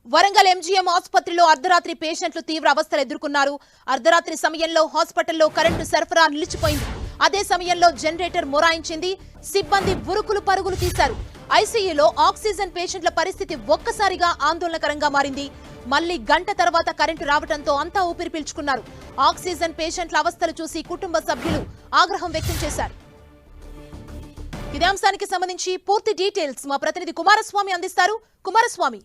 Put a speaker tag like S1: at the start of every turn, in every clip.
S1: Warangal MGM ఆసుపత్రిలో అర్ధరాత్రి పేషెంట్లు తీవ్ర అవస్థలు ఎదుర్కొన్నారు. అర్ధరాత్రి సమయంలో హాస్పిటల్లో కరెంటు సరఫరా నిలిచిపోయింది. అదే సమయంలో జనరేటర్ మొరాయించింది. సిబ్బంది ఉరుకులు పరుగులు తీశారు. ఐసీయూలో ఆక్సిజన్ పేషెంట్ల పరిస్థితి ఒక్కసారిగా ఆందోళనకరంగా మారింది. మళ్లీ గంట తర్వాత కరెంటు రావడంతో అంతా ఊపిరి పీల్చుకున్నారు. ఆక్సిజన్ పేషెంట్ల అవస్థలు చూసి కుటుంబ సభ్యులు ఆగ్రహం వ్యక్తం చేశారు. ఇదే అంశానికి సంబంధించి పూర్తి డీటెయిల్స్ మా ప్రతినిధి కుమారస్వామి అందిస్తారు. కుమారస్వామి,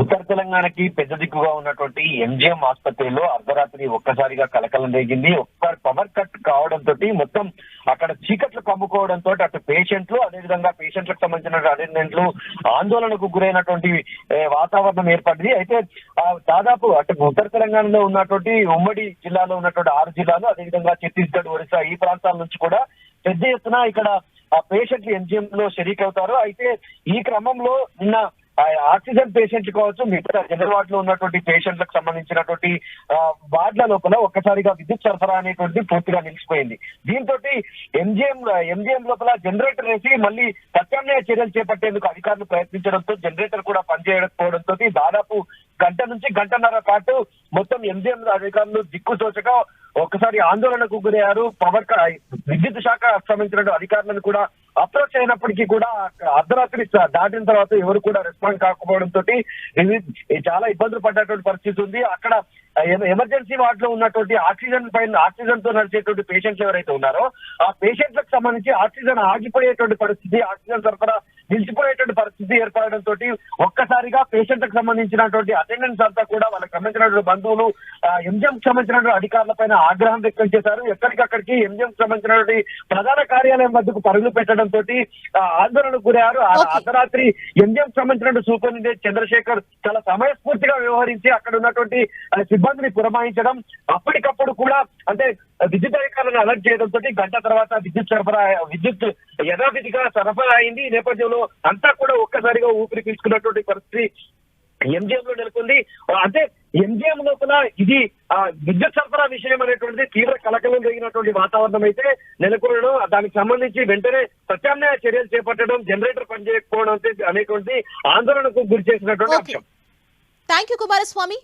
S2: ఉత్తర తెలంగాణకి పెద్ద దిక్కుగా ఉన్నటువంటి ఎంజీఎం ఆసుపత్రిలో అర్ధరాత్రి ఒక్కసారిగా కలకలం రేగింది. ఒక్క పవర్ కట్ కావడంతో మొత్తం అక్కడ చీకట్లు కమ్ముకోవడంతో అటు పేషెంట్లు అదేవిధంగా పేషెంట్లకు సంబంధించిన అటెండెంట్లు ఆందోళనకు గురైనటువంటి వాతావరణం ఏర్పడింది. అయితే దాదాపు అటు ఉత్తర తెలంగాణలో ఉన్నటువంటి ఉమ్మడి జిల్లాలో ఉన్నటువంటి 6 జిల్లాలు అదేవిధంగా ఛత్తీస్గఢ్, ఒరిస్సా ఈ ప్రాంతాల నుంచి కూడా పెద్ద ఎత్తున ఇక్కడ పేషెంట్లు ఎంజీఎం లో షరీక్ అవుతారు. అయితే ఈ క్రమంలో నిన్న ఆక్సిజన్ పేషెంట్లు కావచ్చు, మిగతా జనరల్ వార్డ్ లో ఉన్నటువంటి పేషెంట్లకు సంబంధించినటువంటి వార్డుల లోపల ఒక్కసారిగా విద్యుత్ సరఫరా అనేటువంటి పూర్తిగా నిలిచిపోయింది. దీంతో ఎంజీఎం లోపల జనరేటర్ వేసి మళ్ళీ ప్రత్యామ్నాయ చర్యలు చేపట్టేందుకు అధికారులు ప్రయత్నించడంతో జనరేటర్ కూడా పనిచేయకపోవడంతో దాదాపు గంట నుంచి గంటన్నర పాటు మొత్తం ఎంజీఎం అధికారులు దిక్కుతోచక ఒక్కసారి ఆందోళనకు గురయ్యారు. విద్యుత్ శాఖ సంబంధించిన అధికారులను కూడా అప్రోచ్ అయినప్పటికీ కూడా అర్ధరాత్రి దాటిన తర్వాత ఎవరు కూడా రెస్పాండ్ కాకపోవడంతో చాలా ఇబ్బందులు పడ్డటువంటి పరిస్థితి ఉంది. అక్కడ ఎమర్జెన్సీ వార్డ్ లో ఉన్నటువంటి ఆక్సిజన్ తో నడిచేటువంటి పేషెంట్లు ఎవరైతే ఉన్నారో ఆ పేషెంట్లకు సంబంధించి ఆక్సిజన్ ఆగిపోయేటువంటి పరిస్థితి, ఆక్సిజన్ సరఫరా నిలిచిపోయేటువంటి పరిస్థితి ఏర్పడడంతో ఒక్కసారిగా పేషెంట్లకు సంబంధించినటువంటి అటెండెన్స్ అంతా కూడా వాళ్ళకి సంబంధించినటువంటి బంధువులు ఎంజీఎం సంబంధించినటువంటి అధికారుల పైన ఆగ్రహం వ్యక్తం చేశారు. ఎక్కడికక్కడికి ఎంజీఎం సంబంధించినటువంటి ప్రధాన కార్యాలయం వద్దకు పరుగులు పెట్టడంతో ఆందోళనకు గురయ్యారు. అర్ధరాత్రి ఎంజీఎం సంబంధించినటువంటి సూపరింటెండెంట్ చంద్రశేఖర్ చాలా సమయస్ఫూర్తిగా వ్యవహరించి అక్కడ ఉన్నటువంటి సిబ్బందిని పురమాయించడం, అప్పటికప్పుడు కూడా అంటే విద్యుత్ అధికారులను అలర్ట్ చేయడంతో గంట తర్వాత విద్యుత్ యథావిధిగా సరఫరా అయింది. ఈ నేపథ్యంలో అంతా కూడా ఒక్కసారిగా ఊపిరి పీల్చుకున్నటువంటి పరిస్థితి ఎంజీఎం లో నెలకొంది. అంటే ఎంజీఎం లోపల ఇది విద్యుత్ సరఫరా విషయం అనేటువంటిది తీవ్ర కలకలం రేగినటువంటి వాతావరణం అయితే నెలకొనడం, దానికి సంబంధించి వెంటనే ప్రత్యామ్నాయ చర్యలు చేపట్టడం, జనరేటర్ పనిచేయకపోవడం అనేటువంటి ఆందోళనకు గురి చేసినటువంటి అంశం.
S1: Thank you Kumaraswamy.